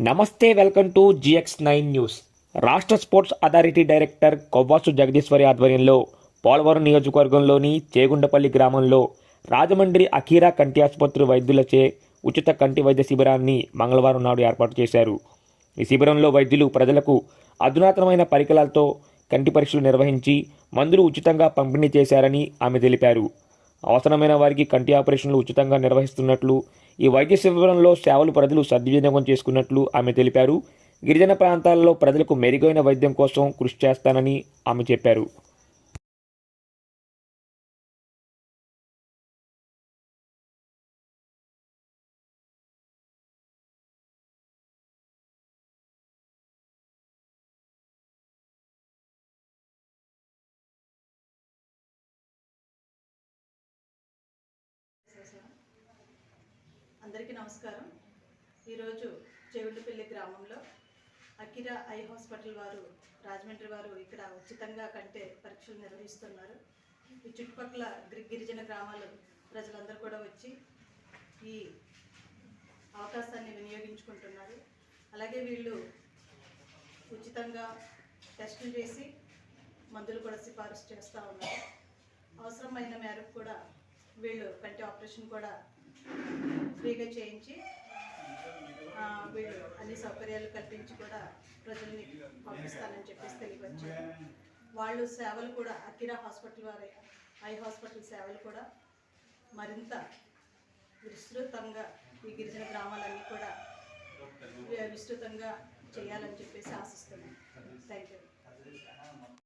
నమస్తే, welcome to GX9 news. రాష్ట్ర sports authority director Kovvasu Jagadeeswari ఆధ్వర్యంలో పోలవరం నియోజకవర్గంలోని చేగుండపల్లి గ్రామంలో రాజమండ్రి అఖీరా కంటి ఆసుపత్రి వైద్యులచే ఉచిత కంటి వైద్య శిబిరాన్ని మంగళవారం నాడు ఏర్పాటు చేశారు. ఈ శిబిరంలో వైద్యులు ప్రజలకు అధునాతనమైన పరికరాలతో కంటి పరీక్షలు నిర్వహించి మందులు ఉచితంగా పంపిణీ చేశారని ఆమె తెలిపారు. అవసరమైన వారికి కంటి ఆపరేషన్లు ఉచితంగా నిర్వహిస్తున్నట్లు, ఈ వైద్య శిబిరంలో సేవలు ప్రజలు సద్వినియోగం చేసుకున్నట్లు ఆమె తెలిపారు. గిరిజన ప్రాంతాల్లో ప్రజలకు మెరుగైన వైద్యం కోసం కృషి చేస్తానని ఆమె చెప్పారు. అందరికీ నమస్కారం. ఈరోజు చేగుండపల్లి గ్రామంలో అఖీరా ఐ హాస్పిటల్ వారు, రాజమండ్రి వారు ఇక్కడ ఉచితంగా కంటే పరీక్షలు నిర్వహిస్తున్నారు. ఈ చుట్టుపక్కల గిరిజన గ్రామాల ప్రజలందరూ కూడా వచ్చి ఈ అవకాశాన్ని వినియోగించుకుంటున్నారు. అలాగే వీళ్ళు ఉచితంగా టెస్టులు చేసి మందులు కూడా సిఫారసు చేస్తూ ఉన్నారు. అవసరమైన మేరకు కూడా వీళ్ళు కంటి ఆపరేషన్ కూడా ఫ్రీగా చేయించి వీళ్ళు అన్ని సౌకర్యాలు కల్పించి కూడా ప్రజల్ని పంపిస్తానని చెప్పేసి తెలియవచ్చారు. వాళ్ళు సేవలు కూడా అఖీరా హాస్పిటల్ వారి ఐ హాస్పిటల్ సేవలు కూడా మరింత విస్తృతంగా ఈ గిరిజన గ్రామాలన్నీ కూడా విస్తృతంగా చేయాలని చెప్పేసి ఆశిస్తున్నాను. Thank you.